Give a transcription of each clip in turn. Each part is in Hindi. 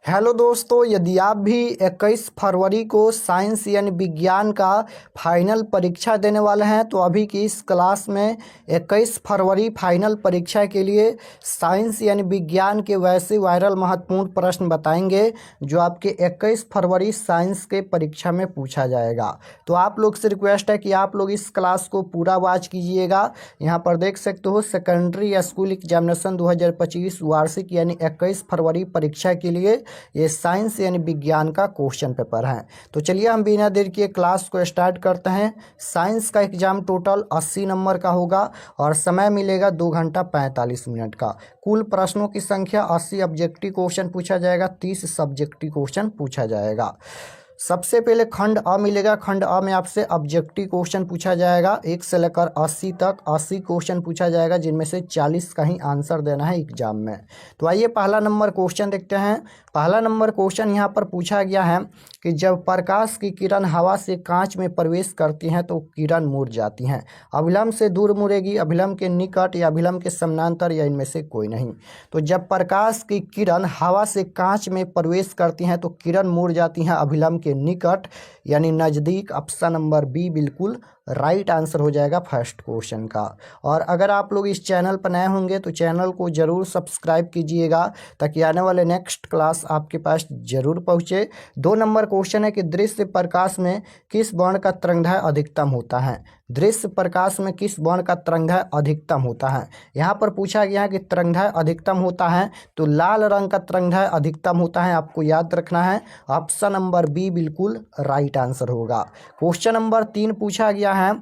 हेलो दोस्तों, यदि आप भी 21 फरवरी को साइंस यानी विज्ञान का फाइनल परीक्षा देने वाले हैं तो अभी की इस क्लास में 21 फरवरी फाइनल परीक्षा के लिए साइंस यानी विज्ञान के वैसे वायरल महत्वपूर्ण प्रश्न बताएंगे जो आपके 21 फरवरी साइंस के परीक्षा में पूछा जाएगा। तो आप लोग से रिक्वेस्ट है कि आप लोग इस क्लास को पूरा वॉच कीजिएगा। यहाँ पर देख सकते हो सेकेंडरी स्कूल एग्जामिनेशन 2025 वार्षिक यानी 21 फरवरी परीक्षा के लिए ये साइंस यानी विज्ञान का क्वेश्चन पेपर है। तो चलिए हम बिना देर किए क्लास को स्टार्ट करते हैं। साइंस का एग्जाम टोटल 80 नंबर का होगा और समय मिलेगा 2 घंटा 45 मिनट का। कुल प्रश्नों की संख्या 80 ऑब्जेक्टिव क्वेश्चन पूछा जाएगा, 30 सब्जेक्टिव क्वेश्चन पूछा जाएगा। सबसे पहले खंड अ मिलेगा। खंड अ में आपसे ऑब्जेक्टिव क्वेश्चन पूछा जाएगा 1 से लेकर 80 तक 80 क्वेश्चन पूछा जाएगा, जिनमें से 40 का ही आंसर देना है एग्जाम में। तो आइए पहला नंबर क्वेश्चन देखते हैं। पहला नंबर क्वेश्चन यहाँ पर पूछा गया है कि जब प्रकाश की किरण हवा से कांच में प्रवेश करती हैं तो किरण मुड़ जाती हैं। अभिलंब से दूर मुड़ेगी, अभिलंब के निकट या अभिलंब के समानांतर या इनमें से कोई नहीं। तो जब प्रकाश की किरण हवा से कांच में प्रवेश करती हैं तो किरण मुड़ जाती हैं अभिलंब के निकट यानी नज़दीक। ऑप्शन नंबर बी बिल्कुल राइट आंसर हो जाएगा फर्स्ट क्वेश्चन का। और अगर आप लोग इस चैनल पर नए होंगे तो चैनल को ज़रूर सब्सक्राइब कीजिएगा ताकि आने वाले नेक्स्ट क्लास आपके पास ज़रूर पहुँचे। 2 नंबर क्वेश्चन है कि दृश्य प्रकाश में किस वर्ण का तरंगदैर्घ्य अधिकतम होता है। दृश्य प्रकाश में किस वर्ण का तरंगदैर्घ्य अधिकतम होता है। यहाँ पर पूछा गया है कि तरंगदैर्घ्य अधिकतम होता है तो लाल रंग का तरंगदैर्घ्य अधिकतम होता है, आपको याद रखना है। ऑप्शन नंबर बी बिल्कुल राइट आंसर होगा। क्वेश्चन नंबर 3 पूछा गया है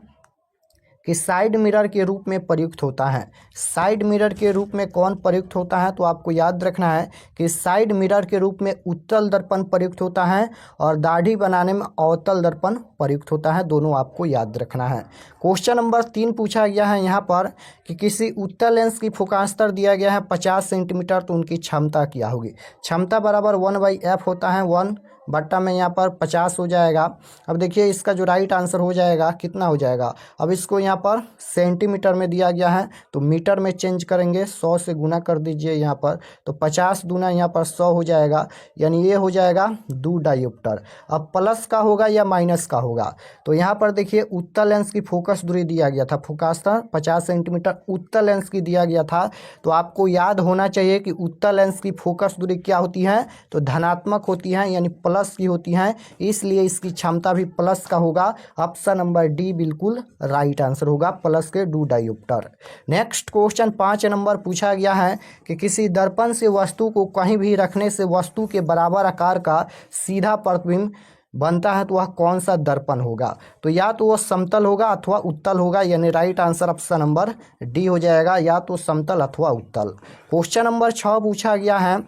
कि साइड मिरर के रूप में प्रयुक्त होता है। साइड मिरर के रूप में कौन प्रयुक्त होता है, तो आपको याद रखना है कि साइड मिरर के रूप में उत्तल दर्पण प्रयुक्त होता है और दाढ़ी बनाने में अवतल दर्पण प्रयुक्त होता है। दोनों आपको याद रखना है। क्वेश्चन नंबर 3 पूछा गया है यहाँ पर कि किसी उत्तल लेंस की फोकास्तर दिया गया है 50 सेंटीमीटर, तो उनकी क्षमता क्या होगी। क्षमता बराबर 1/f होता है, 1 बट्टा में यहाँ पर 50 हो जाएगा। अब देखिए इसका जो राइट आंसर हो जाएगा कितना हो जाएगा। अब इसको यहाँ पर सेंटीमीटर में दिया गया है तो मीटर में चेंज करेंगे, 100 से गुना कर दीजिए यहाँ पर, तो 50 दूना यहाँ पर 100 हो जाएगा, यानी ये हो जाएगा 2 डायोप्टर। अब प्लस का होगा या माइनस का होगा, तो यहाँ पर देखिए उत्तल लेंस की फोकस दूरी दिया गया था, फोकास्तर 50 सेंटीमीटर उत्तल लेंस की दिया गया था। तो आपको याद होना चाहिए कि उत्तल लेंस की फोकस दूरी क्या होती है, तो धनात्मक होती है यानी प्लस की होती हैं, इसलिए इसकी क्षमता भी प्लस का होगा। ऑप्शन नंबर डी बिल्कुल राइट आंसर होगा, प्लस के 2 डायोप्टर। नेक्स्ट क्वेश्चन 5 नंबर पूछा गया है कि किसी दर्पण से वस्तु को कहीं भी रखने से वस्तु के बराबर आकार का सीधा प्रतिबिंब बनता है, तो वह कौन सा दर्पण होगा। तो या तो वह समतल होगा अथवा उत्तल होगा, यानी right answer option number D हो जाएगा, या तो समतल अथवा उत्तल। क्वेश्चन नंबर 6 पूछा गया है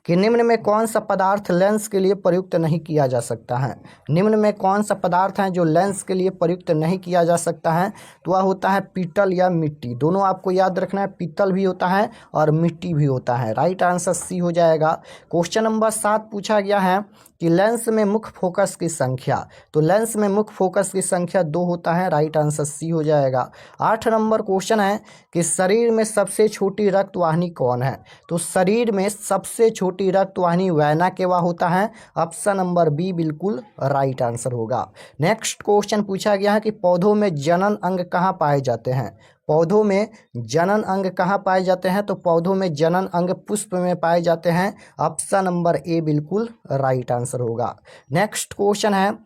कि निम्न में कौन सा पदार्थ लेंस के लिए प्रयुक्त नहीं किया जा सकता है। निम्न में कौन सा पदार्थ है जो लेंस के लिए प्रयुक्त नहीं किया जा सकता है, तो वह होता है पीतल या मिट्टी। दोनों आपको याद रखना है, पीतल भी होता है और मिट्टी भी होता है। राइट आंसर सी हो जाएगा। क्वेश्चन नंबर 7 पूछा गया है कि लेंस में मुख्य फोकस की संख्या, तो लेंस में मुख्य फोकस की संख्या 2 होता है, राइट आंसर सी हो जाएगा। 8 नंबर क्वेश्चन है कि शरीर में सबसे छोटी रक्तवाहिनी कौन है, तो शरीर में सबसे छोटी रक्तवाहिनी वैना केवा होता है। ऑप्शन नंबर बी बिल्कुल राइट आंसर होगा। नेक्स्ट क्वेश्चन पूछा गया है कि पौधों में जनन अंग कहाँ पाए जाते हैं। पौधों में जनन अंग कहाँ पाए जाते हैं, तो पौधों में जनन अंग पुष्प में पाए जाते हैं। ऑप्शन नंबर ए बिल्कुल राइट आंसर होगा। नेक्स्ट क्वेश्चन है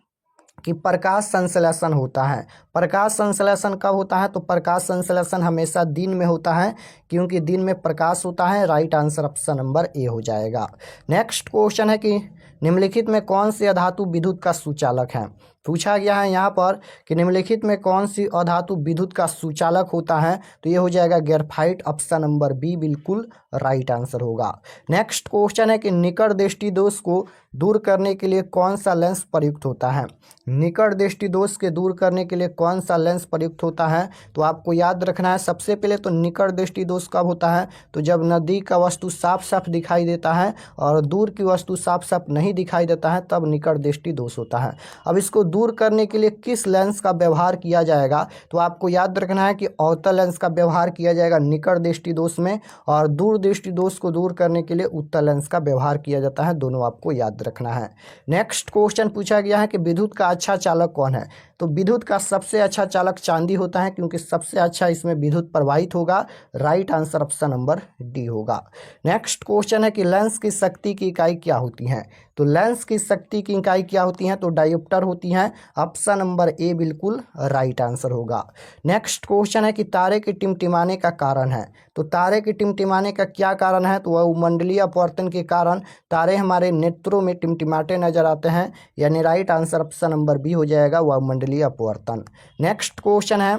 कि प्रकाश संश्लेषण होता है। प्रकाश संश्लेषण कब होता है, तो प्रकाश संश्लेषण हमेशा दिन में होता है, क्योंकि दिन में प्रकाश होता है। राइट आंसर ऑप्शन नंबर ए हो जाएगा। नेक्स्ट क्वेश्चन है कि निम्नलिखित में कौन सी अधातु विद्युत का सुचालक है। पूछा गया है यहाँ पर कि निम्नलिखित में कौन सी अधातु विद्युत का सुचालक होता है, तो ये हो जाएगा ग्रेफाइट। ऑप्शन नंबर बी बिल्कुल राइट आंसर होगा। नेक्स्ट क्वेश्चन है कि निकट दृष्टि दोष को दूर करने के लिए कौन सा लेंस प्रयुक्त होता है। निकट दृष्टि दोष के दूर करने के लिए कौन सा लेंस प्रयुक्त होता है, तो आपको याद रखना है सबसे पहले तो निकट दृष्टि दोष कब होता है, तो जब नज़दीक का वस्तु साफ साफ दिखाई देता है और दूर की वस्तु साफ साफ नहीं दिखाई देता है, तब निकट दृष्टि दोष होता है। अब इसको दूर करने के लिए किस लेंस का व्यवहार किया जाएगा? तो आपको याद रखना है कि अवतल लेंस का व्यवहार किया जाएगा निकट दृष्टि दोष में, और दूर दृष्टि दोष को दूर करने के लिए उत्तल लेंस का व्यवहार किया जाता है। दोनों आपको याद रखना है। नेक्स्ट क्वेश्चन पूछा गया है कि विद्युत का अच्छा चालक कौन है? तो विद्युत का सबसे अच्छा चालक चांदी होता है, क्योंकि सबसे अच्छा इसमें विद्युत प्रवाहित होगा। Right answer option number D होगा। नेक्स्ट क्वेश्चन है कि लेंस की शक्ति की इकाई क्या होती है? तो लेंस की शक्ति की इकाई क्या होती है? तो डायोप्टर होती है। ऑप्शन नंबर ए बिल्कुल राइट आंसर होगा। नेक्स्ट क्वेश्चन है कि तारे के टिमटिमाने का कारण है? तो तारे के टिमटिमाने का क्या कारण है? तो वह मंडलीय अपवर्तन के कारण तारे हमारे नेत्रों में टिमटिमाते नजर आते हैं, यानी right answer option number B हो जाएगा, वह मंडलीय अपवर्तन। नेक्स्ट क्वेश्चन है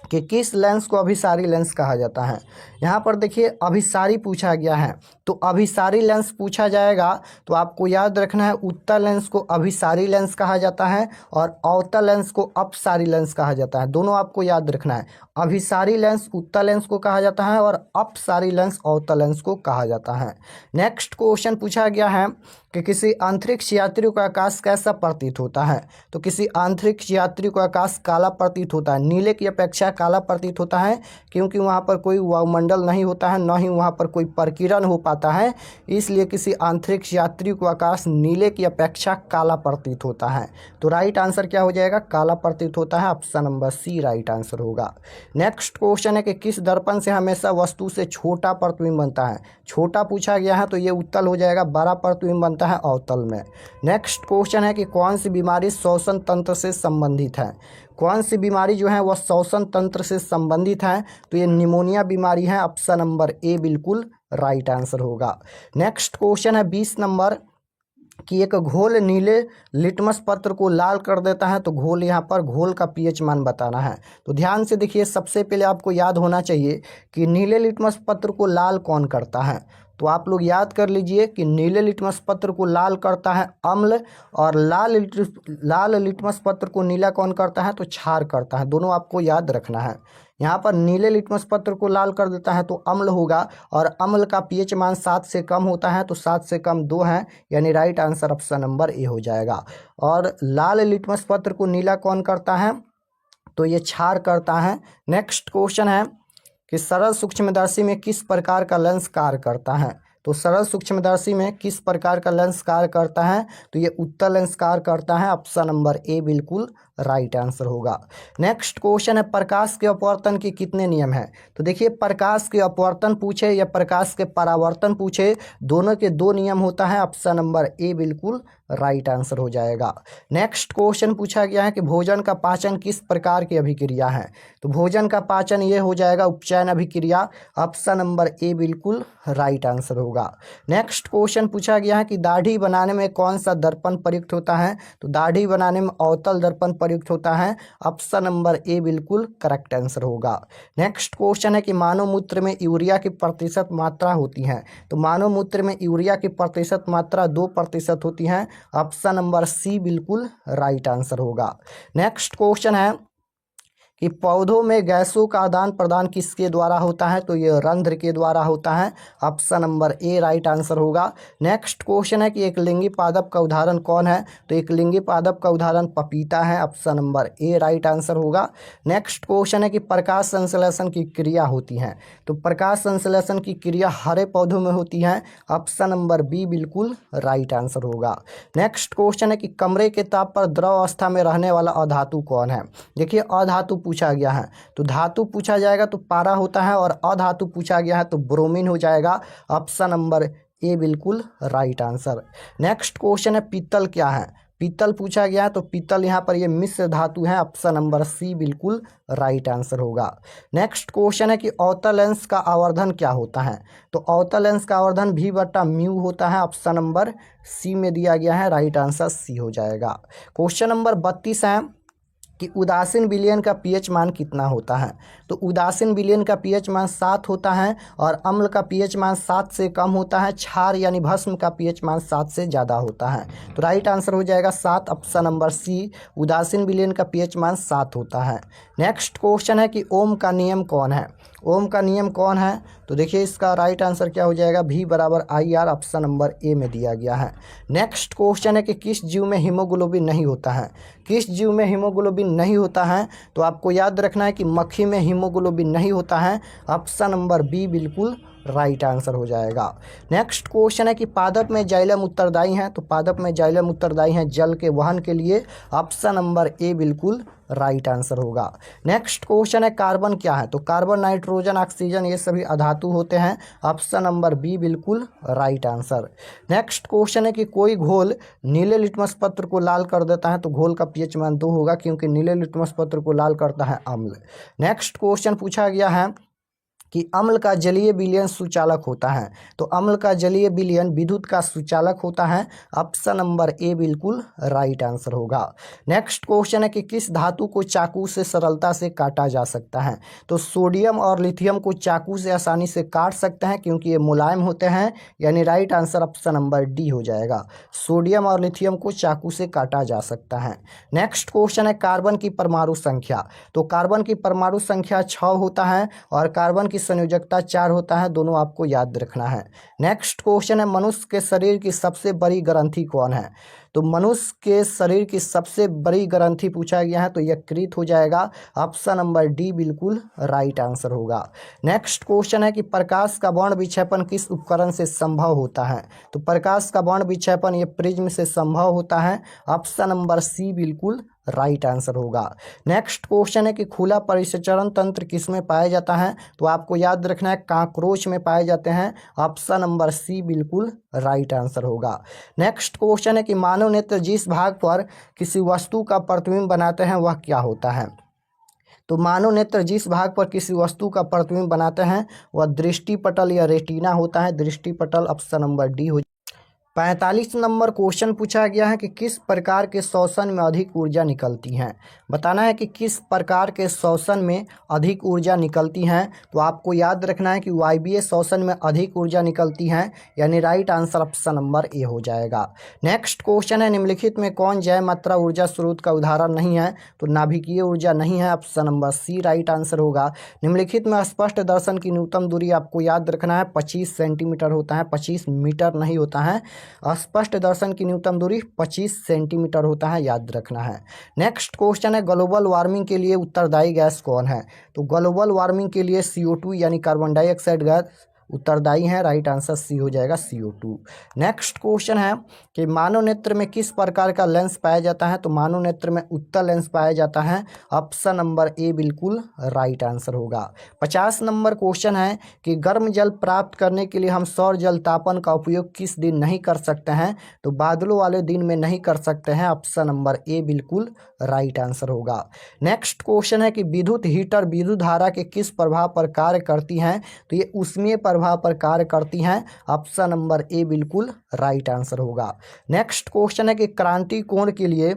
कि किस लेंस को अभिसारी लेंस कहा जाता है? यहाँ पर देखिए अभिसारी पूछा गया है, तो अभिसारी लेंस पूछा जाएगा तो आपको याद रखना है उत्तल लेंस को अभिसारी लेंस कहा जाता है और अवतल लेंस को अपसारी लेंस कहा जाता है। दोनों आपको याद रखना है। अभिसारी लेंस उत्तल लेंस को कहा जाता है और अपसारी लेंस अवतल लेंस को कहा जाता है। नेक्स्ट क्वेश्चन पूछा गया है कि किसी अंतरिक्ष यात्री को आकाश कैसा प्रतीत होता है? तो किसी अंतरिक्ष यात्री को आकाश काला प्रतीत होता है। नीले की अपेक्षा काला प्रतीत होता है, क्योंकि वहाँ पर कोई वायुमंडल नहीं होता है, न ही वहाँ पर कोई प्रकीर्णन हो पाता है, इसलिए किसी अंतरिक्ष यात्री को आकाश नीले की अपेक्षा काला प्रतीत होता है। तो राइट आंसर क्या हो जाएगा? काला प्रतीत होता है। Option number C right answer होगा। नेक्स्ट क्वेश्चन है कि किस दर्पण से हमेशा वस्तु से छोटा प्रतिबिंब बनता है? छोटा पूछा गया है तो ये उत्तल हो जाएगा, बड़ा प्रतिबिंब बनता है अवतल में। नेक्स्ट क्वेश्चन है कि कौन सी बीमारी श्वसन तंत्र से संबंधित है? कौन सी बीमारी जो है वह श्वसन तंत्र से संबंधित है? तो ये निमोनिया बीमारी है। ऑप्शन नंबर ए बिल्कुल राइट आंसर होगा। नेक्स्ट क्वेश्चन है 20 नंबर कि एक घोल नीले लिटमस पत्र को लाल कर देता है, तो घोल यहाँ पर घोल का पीएच मान बताना है। तो ध्यान से देखिए, सबसे पहले आपको याद होना चाहिए कि नीले लिटमस पत्र को लाल कौन करता है। तो आप लोग याद कर लीजिए कि नीले लिटमस पत्र को लाल करता है अम्ल, और लाल लिटमस पत्र को नीला कौन करता है? तो क्षार करता है। दोनों आपको याद रखना है। यहाँ पर नीले लिटमस पत्र को लाल कर देता है तो अम्ल होगा, और अम्ल का पीएच मान 7 से कम होता है, तो 7 से कम 2 है, यानी राइट आंसर ऑप्शन नंबर ए हो जाएगा। और लाल लिटमस पत्र को नीला कौन करता है? तो ये क्षार करता है। नेक्स्ट क्वेश्चन है कि सरल सूक्ष्मदर्शी में किस प्रकार का लेंस कार्य करता है? तो सरल सूक्ष्मदर्शी में किस प्रकार का लेंस कार्य करता है? तो ये उत्तल लेंस कार्य करता है। ऑप्शन नंबर ए बिल्कुल राइट आंसर होगा। नेक्स्ट क्वेश्चन है प्रकाश के अपवर्तन के कितने नियम हैं? तो देखिए, प्रकाश के अपवर्तन पूछे या प्रकाश के परावर्तन पूछे, दोनों के 2 नियम होता है। ऑप्शन नंबर ए बिल्कुल राइट आंसर हो जाएगा। नेक्स्ट क्वेश्चन पूछा गया है कि भोजन का पाचन किस प्रकार की अभिक्रिया है? तो भोजन का पाचन ये हो जाएगा उपचयन अभिक्रिया। ऑप्शन नंबर ए बिल्कुल राइट आंसर होगा। नेक्स्ट क्वेश्चन पूछा गया है कि दाढ़ी बनाने में कौन सा दर्पण प्रयुक्त होता है? तो दाढ़ी बनाने में अवतल दर्पण प्रयुक्त होता है। ऑप्शन नंबर ए बिल्कुल करेक्ट आंसर होगा। नेक्स्ट क्वेश्चन है कि मानव मूत्र में यूरिया की प्रतिशत मात्रा होती है? तो मानव मूत्र में यूरिया की प्रतिशत मात्रा 2% होती है। ऑप्शन नंबर सी बिल्कुल राइट आंसर होगा। नेक्स्ट क्वेश्चन है कि पौधों में गैसों का आदान प्रदान किसके द्वारा होता है? तो ये रंध्र के द्वारा होता है। ऑप्शन नंबर ए राइट आंसर होगा। नेक्स्ट क्वेश्चन है कि एक लिंगी पादप का उदाहरण कौन है? तो एक लिंगी पादप का उदाहरण पपीता है। ऑप्शन नंबर ए राइट आंसर होगा। नेक्स्ट क्वेश्चन है कि प्रकाश संश्लेषण की क्रिया होती है? तो प्रकाश संश्लेषण की क्रिया हरे पौधों में होती है। ऑप्शन नंबर बी बिल्कुल राइट आंसर होगा। नेक्स्ट क्वेश्चन है कि कमरे के ताप पर द्रव अवस्था में रहने वाला अधातु कौन है? देखिए, अधातु पूछा गया है तो धातु पूछा जाएगा तो पारा होता है, और अधातु पूछा गया है तो ब्रोमीन हो जाएगा। ऑप्शन नंबर ए बिल्कुल राइट आंसर। नेक्स्ट क्वेश्चन है पीतल क्या है? पीतल पूछा गया है तो पीतल यहाँ पर ये मिश्र धातु है। ऑप्शन नंबर सी बिल्कुल राइट आंसर होगा। नेक्स्ट क्वेश्चन है कि अवतल लेंस का आवर्धन क्या होता है? तो अवतल लेंस का आवर्धन v/μ होता है। ऑप्शन नंबर सी में दिया गया है, राइट आंसर सी हो जाएगा। क्वेश्चन नंबर 32 है कि उदासीन विलयन का पीएच मान कितना होता है। तो उदासीन विलयन का पीएच मान 7 होता है और अम्ल का पीएच मान 7 से कम होता है। क्षार यानी भस्म का पीएच मान 7 से ज़्यादा होता है। तो राइट आंसर हो जाएगा 7, ऑप्शन नंबर सी, उदासीन विलयन का पीएच मान 7 होता है। नेक्स्ट क्वेश्चन है कि ओम का नियम कौन है। ओम का नियम कौन है, तो देखिए इसका राइट आंसर क्या हो जाएगा, V बराबर IR, ऑप्शन नंबर ए में दिया गया है। नेक्स्ट क्वेश्चन है कि किस जीव में हीमोग्लोबिन नहीं होता है। किस जीव में हीमोग्लोबिन नहीं होता है, तो आपको याद रखना है कि मक्खी में हीमोग्लोबिन नहीं होता है, ऑप्शन नंबर बी बिल्कुल राइट आंसर हो जाएगा। नेक्स्ट क्वेश्चन है कि पादप में जाइलम उत्तरदायी हैं। तो पादप में जाइलम उत्तरदायी हैं जल के वहन के लिए, ऑप्शन नंबर ए बिल्कुल राइट आंसर होगा। नेक्स्ट क्वेश्चन है कार्बन क्या है। तो कार्बन, नाइट्रोजन, ऑक्सीजन ये सभी अधातु होते हैं, ऑप्शन नंबर बी बिल्कुल राइट आंसर। नेक्स्ट क्वेश्चन है कि कोई घोल नीले लिटमस पत्र को लाल कर देता है। तो घोल का पीएच मान 2 होगा क्योंकि नीले लिटमस पत्र को लाल करता है अम्ल। नेक्स्ट क्वेश्चन पूछा गया है कि अम्ल का जलीय विलयन सुचालक होता है। तो अम्ल का जलीय विलयन विद्युत का सुचालक होता है, ऑप्शन नंबर ए बिल्कुल राइट आंसर होगा। नेक्स्ट क्वेश्चन है कि किस धातु को चाकू से सरलता से काटा जा सकता है। तो सोडियम और लिथियम को चाकू से आसानी से काट सकते हैं क्योंकि ये मुलायम होते हैं, यानी right answer option number D हो जाएगा। सोडियम और लिथियम को चाकू से काटा जा सकता है। नेक्स्ट क्वेश्चन है कार्बन की परमाणु संख्या। तो कार्बन की परमाणु संख्या 6 होता है और कार्बन की संयोजकता 4 होता है, दोनों आपको याद रखना है। नेक्स्ट क्वेश्चन है मनुष्य के शरीर की सबसे बड़ी ग्रंथि कौन है। तो मनुष्य के शरीर की सबसे बड़ी ग्रंथि पूछा गया है, तो यकृत हो जाएगा, ऑप्शन नंबर डी बिल्कुल राइट आंसर होगा। नेक्स्ट क्वेश्चन है कि प्रकाश का वर्ण विक्षेपण किस उपकरण से संभव होता है। तो प्रकाश का वर्ण विक्षेपण ये प्रिज्म से संभव होता है, ऑप्शन नंबर सी बिल्कुल राइट आंसर होगा। नेक्स्ट क्वेश्चन है कि खुला परिसंचरण तंत्र किसमें पाया जाता है। तो आपको याद रखना है काकरोच में पाए जाते हैं, ऑप्शन नंबर सी बिल्कुल राइट आंसर होगा। नेक्स्ट क्वेश्चन है कि मानव नेत्र जिस भाग पर किसी वस्तु का प्रतिबिंब बनाते हैं वह क्या होता है। तो मानव नेत्र जिस भाग पर किसी वस्तु का प्रतिबिंब बनाते हैं वह दृष्टिपटल या रेटिना होता है, दृष्टिपटल, ऑप्शन नंबर डी हो। 45 नंबर क्वेश्चन पूछा गया है कि किस प्रकार के श्वसन में अधिक ऊर्जा निकलती है। बताना है कि किस प्रकार के श्वसन में अधिक ऊर्जा निकलती हैं। तो आपको याद रखना है कि वायवीय श्वसन में अधिक ऊर्जा निकलती है, यानी राइट आंसर ऑप्शन नंबर ए हो जाएगा। नेक्स्ट क्वेश्चन है निम्नलिखित में कौन जैव मात्रा ऊर्जा स्रोत का उदाहरण नहीं है। तो नाभिकीय ऊर्जा नहीं है, option number C right answer होगा। निम्नलिखित में स्पष्ट दर्शन की न्यूनतम दूरी आपको याद रखना है 25 सेंटीमीटर होता है, 25 मीटर नहीं होता है। स्पष्ट दर्शन की न्यूनतम दूरी 25 सेंटीमीटर होता है, याद रखना है। नेक्स्ट क्वेश्चन है ग्लोबल वार्मिंग के लिए उत्तरदायी गैस कौन है। तो ग्लोबल वार्मिंग के लिए CO2 यानी कार्बन डाइऑक्साइड गैस उत्तरदायी है, राइट आंसर सी हो जाएगा, CO2। नेक्स्ट क्वेश्चन है कि मानव नेत्र में किस प्रकार का लेंस पाया जाता है। तो मानव नेत्र में उत्तल लेंस पाया जाता है, ऑप्शन नंबर ए बिल्कुल राइट आंसर होगा। 50 नंबर क्वेश्चन है कि गर्म जल प्राप्त करने के लिए हम सौर जल तापन का उपयोग किस दिन नहीं कर सकते हैं। तो बादलों वाले दिन में नहीं कर सकते हैं, ऑप्शन नंबर ए बिल्कुल राइट आंसर होगा। नेक्स्ट क्वेश्चन है कि विद्युत हीटर विद्युत धारा के किस प्रभाव पर कार्य करती हैं। तो ये ऊष्मीय प्रभाव पर कार्य करती हैं, ऑप्शन नंबर ए बिल्कुल राइट आंसर होगा। नेक्स्ट क्वेश्चन है कि क्रांति कोण के लिए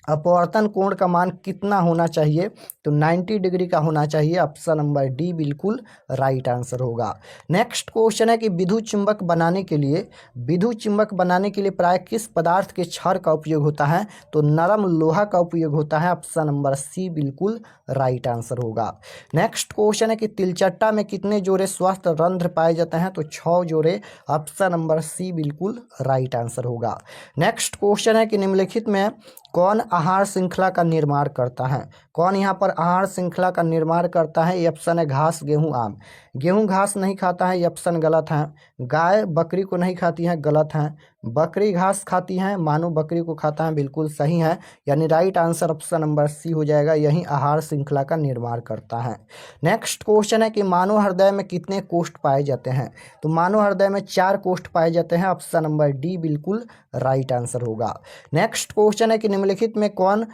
अपवर्तन कोण का मान कितना होना चाहिए। तो 90 डिग्री का होना चाहिए, ऑप्शन नंबर डी बिल्कुल राइट आंसर होगा। नेक्स्ट क्वेश्चन है कि विद्युत चुंबक बनाने के लिए प्राय किस पदार्थ के क्षार का उपयोग होता है। तो नरम लोहा का उपयोग होता है, ऑप्शन नंबर सी बिल्कुल राइट आंसर होगा। नेक्स्ट क्वेश्चन है कि तिलचट्टा में कितने जोड़े स्वस्थ रंध्र पाए जाते हैं। तो 6 जोड़े, ऑप्शन नंबर सी बिल्कुल राइट आंसर होगा। नेक्स्ट क्वेश्चन है कि निम्नलिखित में कौन आहार श्रृंखला का निर्माण करता है। कौन यहाँ पर आहार श्रृंखला का निर्माण करता है। ये ऑप्शन है घास, गेहूँ, आम। गेहूँ घास नहीं खाता है, ये ऑप्शन गलत है। गाय बकरी को नहीं खाती है, गलत है। बकरी घास खाती है, मानव बकरी को खाता है, बिल्कुल सही है, यानी right answer option number C हो जाएगा, यही आहार श्रृंखला का निर्माण करता है। नेक्स्ट क्वेश्चन है कि मानव हृदय में कितने कोष्ठ पाए जाते हैं। तो मानव हृदय में 4 कोष्ठ पाए जाते हैं, ऑप्शन नंबर डी बिल्कुल राइट आंसर होगा। नेक्स्ट क्वेश्चन है कि निम्नलिखित में कौन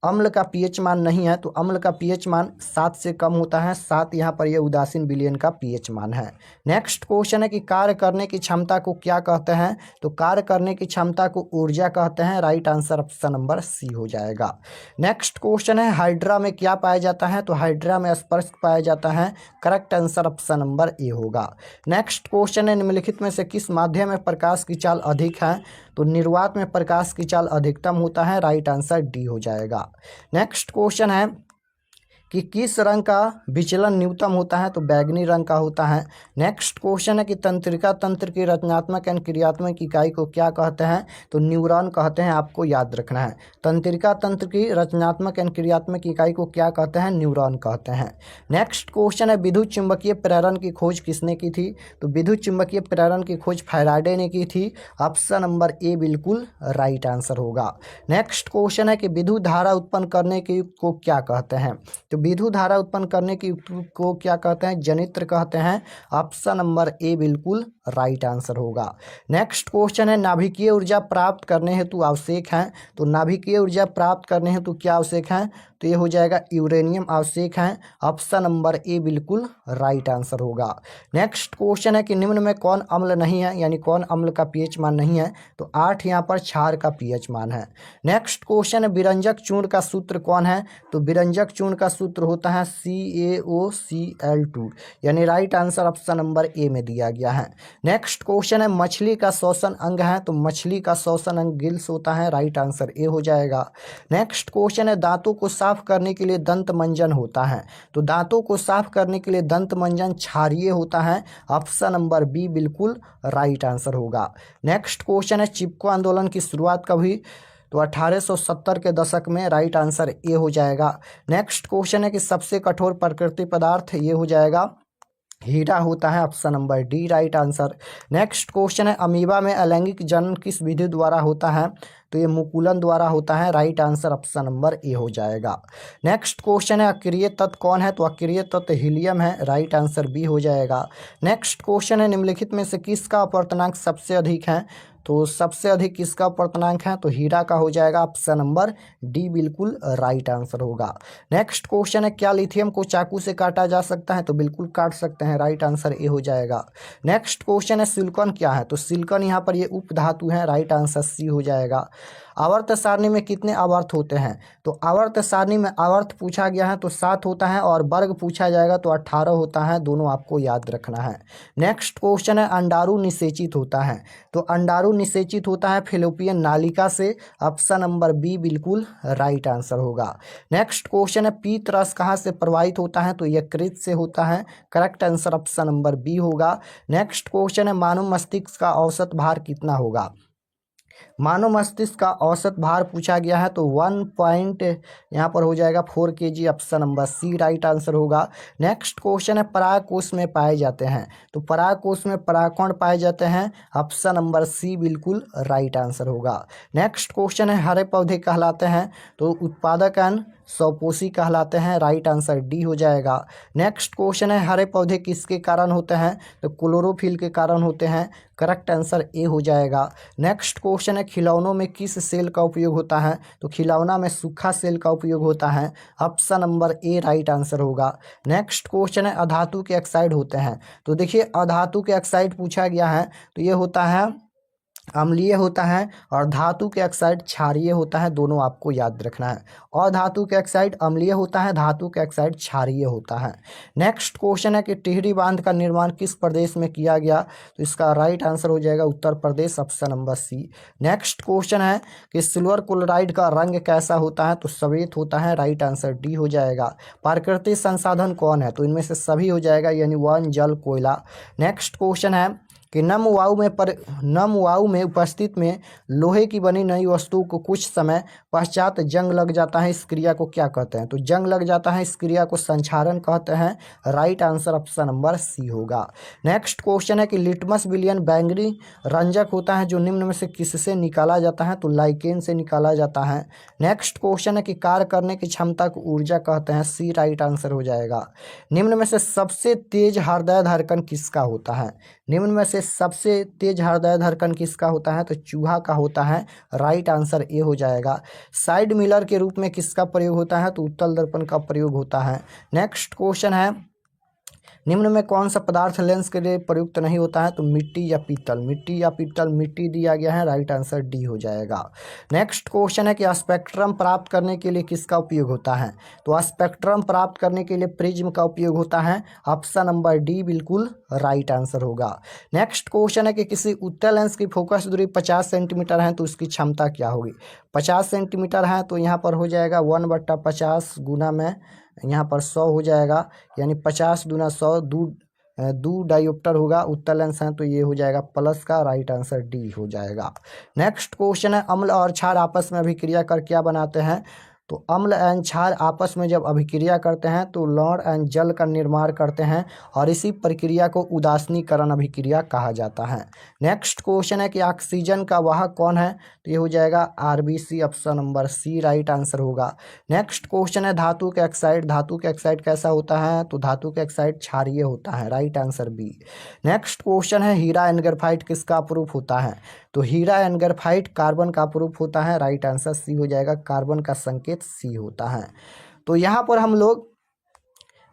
अम्ल का पीएच मान नहीं है, तो अम्ल का पीएच मान 7 से कम होता है। 7 यहाँ पर यह उदासीन विलयन का पीएच मान है। नेक्स्ट क्वेश्चन है कि कार्य करने की क्षमता को क्या कहते हैं, तो कार्य करने की क्षमता को ऊर्जा कहते हैं। Right answer option number C हो जाएगा। नेक्स्ट क्वेश्चन है हाइड्रा में क्या पाया जाता है, तो हाइड्रा में स्पर्श पाया जाता है। Correct answer option number A होगा। नेक्स्ट क्वेश्चन है निम्नलिखित में से किस माध्यम में प्रकाश की चाल अधिक है, तो निर्वात में प्रकाश की चाल अधिकतम होता है। राइट आंसर डी हो जाएगा। नेक्स्ट क्वेश्चन है कि किस रंग का विचलन न्यूनतम होता है, तो बैगनी रंग का होता है। नेक्स्ट क्वेश्चन है कि तंत्रिका तंत्र की रचनात्मक एवं क्रियात्मक इकाई को क्या कहते हैं, तो न्यूरॉन कहते हैं। आपको याद रखना है, तंत्रिका तंत्र की रचनात्मक एवं क्रियात्मक इकाई को क्या कहते हैं, न्यूरॉन कहते हैं। नेक्स्ट क्वेश्चन है विद्युत चुंबकीय प्रेरण की खोज किसने की थी, तो विद्युत चुंबकीय प्रेरण की खोज फैराडे ने की थी। ऑप्शन नंबर ए बिल्कुल राइट आंसर होगा। नेक्स्ट क्वेश्चन है कि विद्युत धारा उत्पन्न करने के युक्त को क्या कहते हैं, तो विद्युत धारा उत्पन्न करने की युक्त को क्या कहते हैं, जनित्र कहते हैं। ऑप्शन नंबर ए बिल्कुल राइट आंसर होगा। नेक्स्ट क्वेश्चन है नाभिकीय ऊर्जा प्राप्त करने हेतु आवश्यक है, तो नाभिकीय ऊर्जा प्राप्त करने हेतु क्या आवश्यक है, तो ये हो जाएगा यूरेनियम आवश्यक है। ऑप्शन नंबर ए बिल्कुल राइट आंसर होगा। नेक्स्ट क्वेश्चन है कि निम्न में कौन अम्ल नहीं है, यानी कौन अम्ल का पीएच मान नहीं है, तो 8 यहाँ पर क्षार का पीएच मान है। नेक्स्ट क्वेश्चन है विरंजक चूर्ण का सूत्र कौन है, तो विरंजक चूर्ण का सूत्र होता है CaOCl2, यानी राइट आंसर ऑप्शन नंबर ए में दिया गया है। नेक्स्ट क्वेश्चन है मछली का श्वसन अंग है, तो मछली का श्वसन अंग गिल्स होता है। राइट आंसर ए हो जाएगा। नेक्स्ट क्वेश्चन है दांतों को साफ करने के लिए दंत मंजन होता है, तो दांतों को साफ करने के लिए दंत मंजन क्षारीय होता है। ऑप्शन नंबर बी बिल्कुल राइट आंसर होगा। नेक्स्ट क्वेश्चन है चिपको आंदोलन की शुरुआत कब हुई, तो 1870 के दशक में। राइट आंसर ए हो जाएगा। नेक्स्ट क्वेश्चन है कि सबसे कठोर प्राकृतिक पदार्थ, ये हो जाएगा हीरा होता है। Option number D right answer. Next question है अमीबा में अलैंगिक जनन किस विधि द्वारा होता है, तो ये मुकुलन द्वारा होता है। राइट आंसर ऑप्शन नंबर ए हो जाएगा। नेक्स्ट क्वेश्चन है अक्रिय तत्व कौन है, तो अक्रिय तत्व हीलियम है। राइट आंसर बी हो जाएगा। नेक्स्ट क्वेश्चन है निम्नलिखित में से किसका अपवर्तनांक सबसे अधिक है, तो सबसे अधिक किसका अपवर्तनांक है, तो हीरा का हो जाएगा। ऑप्शन नंबर डी बिल्कुल राइट आंसर होगा। नेक्स्ट क्वेश्चन है क्या लिथियम को चाकू से काटा जा सकता है, तो बिल्कुल काट सकते हैं। राइट आंसर ए हो जाएगा। नेक्स्ट क्वेश्चन है सिलिकॉन क्या है, तो सिलिकॉन यहाँ पर ये उपधातु है। राइट आंसर सी हो जाएगा। आवर्त सारणी में कितने आवर्त होते हैं, तो आवर्त सारणी में आवर्त पूछा गया है तो 7 होता है, और वर्ग पूछा जाएगा तो 18 होता है। दोनों आपको याद रखना है। नेक्स्ट क्वेश्चन है अंडाणु निषेचित होता है, तो अंडाणु निषेचित होता है फैलोपियन नालिका से। ऑप्शन नंबर बी बिल्कुल राइट आंसर होगा। नेक्स्ट क्वेश्चन है पीत रस कहाँ से प्रवाहित होता है, तो यकृत से होता है। Correct answer option number B होगा। नेक्स्ट क्वेश्चन है मानव मस्तिष्क का औसत भार कितना होगा, मानव मस्तिष्क का औसत भार पूछा गया है तो 1 पॉइंट यहाँ पर हो जाएगा 4 kg। Option number C right answer होगा। नेक्स्ट क्वेश्चन है परागकोश में पाए जाते हैं, तो परागकोश में परागकण पाए जाते हैं। ऑप्शन नंबर सी बिल्कुल राइट आंसर होगा। नेक्स्ट क्वेश्चन है हरे पौधे कहलाते हैं, तो उत्पादक एंड स्वपोषी कहलाते हैं। राइट आंसर डी हो जाएगा। नेक्स्ट क्वेश्चन है हरे पौधे किसके कारण होते हैं, तो क्लोरोफिल के कारण होते हैं। करेक्ट आंसर ए हो जाएगा। नेक्स्ट क्वेश्चन है खिलौनों में किस सेल का उपयोग होता है, तो खिलौना में सूखा सेल का उपयोग होता है। ऑप्शन नंबर ए राइट आंसर होगा। नेक्स्ट क्वेश्चन है अधातु के ऑक्साइड होते हैं, तो देखिए अधातु के ऑक्साइड पूछा गया है तो ये होता है अम्लीय होता है, और धातु के ऑक्साइड क्षारीय होता है। दोनों आपको याद रखना है। अधातु के ऑक्साइड अम्लीय होता है, धातु के ऑक्साइड क्षारीय होता है। नेक्स्ट क्वेश्चन है कि टिहरी बांध का निर्माण किस प्रदेश में किया गया, तो इसका राइट आंसर हो जाएगा Uttar Pradesh. Option number C. Next question है कि सिल्वर क्लोराइड का रंग कैसा होता है, तो सफेद होता है। राइट आंसर डी हो जाएगा। प्राकृतिक संसाधन कौन है, तो इनमें से सभी हो जाएगा, यानी वन जल कोयला। नेक्स्ट क्वेश्चन है कि नम वायु में उपस्थित में लोहे की बनी नई वस्तु को कुछ समय पश्चात जंग लग जाता है, इस क्रिया को क्या कहते हैं, तो जंग लग जाता है इस क्रिया को संक्षारण कहते हैं। Right answer option number C होगा। नेक्स्ट क्वेश्चन है कि लिटमस विलयन बैंगनी रंजक होता है जो निम्न में से किससे निकाला जाता है, तो लाइकेन से निकाला जाता है। नेक्स्ट क्वेश्चन है कि कार्य करने की क्षमता को ऊर्जा कहते हैं। सी राइट आंसर हो जाएगा। निम्न में से सबसे तेज हृदय धड़कन किसका होता है, निम्न में से सबसे तेज हृदय धड़कन किसका होता है? तो चूहा का होता है। राइट आंसर ए हो जाएगा। साइड मिरर के रूप में किसका प्रयोग होता है? तो उत्तल दर्पण का प्रयोग होता है। नेक्स्ट क्वेश्चन है, निम्न में कौन सा पदार्थ लेंस के लिए प्रयुक्त नहीं होता है? तो मिट्टी या पीतल। मिट्टी या पीतल, मिट्टी दिया गया है। राइट आंसर डी हो जाएगा। नेक्स्ट क्वेश्चन है कि स्पेक्ट्रम प्राप्त करने के लिए किसका उपयोग होता है? तो स्पेक्ट्रम प्राप्त करने के लिए प्रिज्म का उपयोग होता है। ऑप्शन नंबर डी बिल्कुल राइट आंसर होगा। नेक्स्ट क्वेश्चन है कि किसी उत्तल लेंस की फोकस दूरी 50 सेंटीमीटर है तो उसकी क्षमता क्या होगी? 50 सेंटीमीटर है तो यहाँ पर हो जाएगा 1/50 गुना में यहाँ पर 100 हो जाएगा, यानी 50 दूना 100 दो डायोप्टर होगा। उत्तल लेंस है तो ये हो जाएगा प्लस का। राइट आंसर डी हो जाएगा। नेक्स्ट क्वेश्चन है, अम्ल और क्षार आपस में अभिक्रिया कर क्या बनाते हैं? तो अम्ल एंड क्षार आपस में जब अभिक्रिया करते हैं तो लवण एंड जल का निर्माण करते हैं और इसी प्रक्रिया को उदासीनीकरण अभिक्रिया कहा जाता है। नेक्स्ट क्वेश्चन है कि ऑक्सीजन का वाहक कौन है? तो ये हो जाएगा RBC. Option number C right answer होगा। नेक्स्ट क्वेश्चन है, धातु के ऑक्साइड। धातु के ऑक्साइड कैसा होता है? तो धातु के ऑक्साइड क्षारीय होता है। Right answer B. Next question है, हीरा एंड ग्रेफाइट किसका अपरूप होता है? तो हीरा एंड ग्रेफाइट कार्बन का अपरूप होता है। राइट आंसर सी हो जाएगा। कार्बन का संकेत सी होता है। तो यहाँ पर हम लोग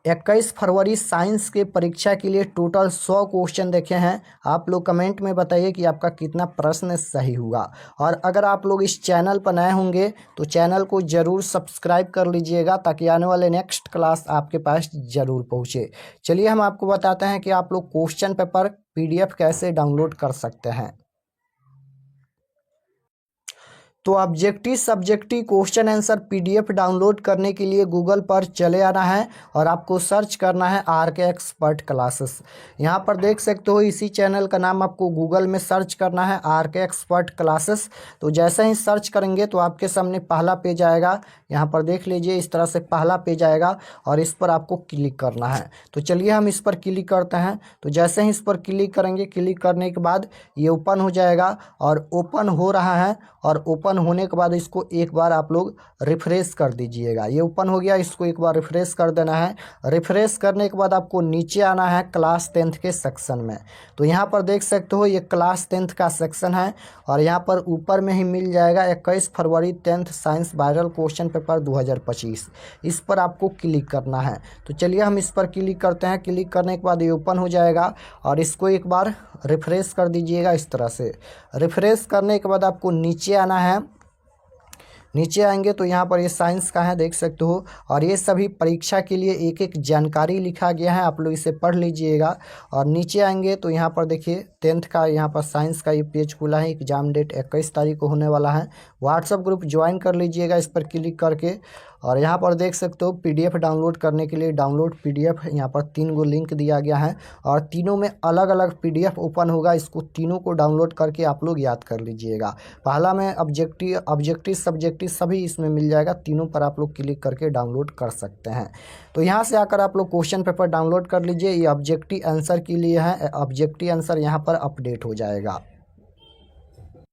21 फरवरी साइंस के परीक्षा के लिए टोटल 100 क्वेश्चन देखे हैं। आप लोग कमेंट में बताइए कि आपका कितना प्रश्न सही हुआ। और अगर आप लोग इस चैनल पर नए होंगे तो चैनल को ज़रूर सब्सक्राइब कर लीजिएगा ताकि आने वाले नेक्स्ट क्लास आपके पास ज़रूर पहुँचे। चलिए हम आपको बताते हैं कि आप लोग क्वेश्चन पेपर PDF कैसे डाउनलोड कर सकते हैं। तो objective subjective question answer PDF download करने के लिए गूगल पर चले आना है और आपको सर्च करना है RK एक्सपर्ट क्लासेस। यहाँ पर देख सकते हो इसी चैनल का नाम आपको गूगल में सर्च करना है RK एक्सपर्ट क्लासेस। तो जैसे ही सर्च करेंगे तो आपके सामने पहला पेज आएगा। यहाँ पर देख लीजिए इस तरह से पहला पेज आएगा और इस पर आपको क्लिक करना है। तो चलिए हम इस पर क्लिक करते हैं। तो जैसे ही इस पर क्लिक करेंगे, क्लिक करने के बाद ये ओपन हो जाएगा और ओपन हो रहा है। और ओपन होने के बाद इसको एक बार आप लोग रिफ्रेश कर दीजिएगा। ये ओपन हो गया, इसको एक बार रिफ्रेश कर देना है। रिफ्रेश करने के बाद आपको नीचे आना है क्लास 10th के सेक्शन में। तो यहाँ पर देख सकते हो ये क्लास 10th का सेक्शन है और यहाँ पर ऊपर में ही मिल जाएगा 21 फरवरी 10th science viral question paper 2025। इस पर आपको क्लिक करना है। तो चलिए हम इस पर क्लिक करते हैं। क्लिक करने के बाद ये ओपन हो जाएगा और इसको एक बार रिफ्रेश कर दीजिएगा इस तरह से। रिफ्रेश करने के बाद आपको नीचे आना है। नीचे आएंगे तो यहाँ पर ये साइंस का है, देख सकते हो। और ये सभी परीक्षा के लिए एक एक जानकारी लिखा गया है, आप लोग इसे पढ़ लीजिएगा। और नीचे आएंगे तो यहाँ पर देखिए 10th का यहाँ पर साइंस का ये पेज खुला है। एग्जाम डेट 21 तारीख को होने वाला है। व्हाट्सएप ग्रुप ज्वाइन कर लीजिएगा इस पर क्लिक करके। और यहाँ पर देख सकते हो PDF डाउनलोड करने के लिए डाउनलोड PDF यहाँ पर 3 गो लिंक दिया गया है और तीनों में अलग अलग PDF ओपन होगा। इसको तीनों को डाउनलोड करके आप लोग याद कर लीजिएगा। पहला में ऑब्जेक्टिव सब्जेक्टिव सभी इसमें मिल जाएगा। तीनों पर आप लोग क्लिक करके डाउनलोड कर सकते हैं। तो यहाँ से आकर आप लोग क्वेश्चन पेपर डाउनलोड कर लीजिए। ये ऑब्जेक्टिव आंसर के लिए है। ऑब्जेक्टिव आंसर यहाँ पर अपडेट हो जाएगा।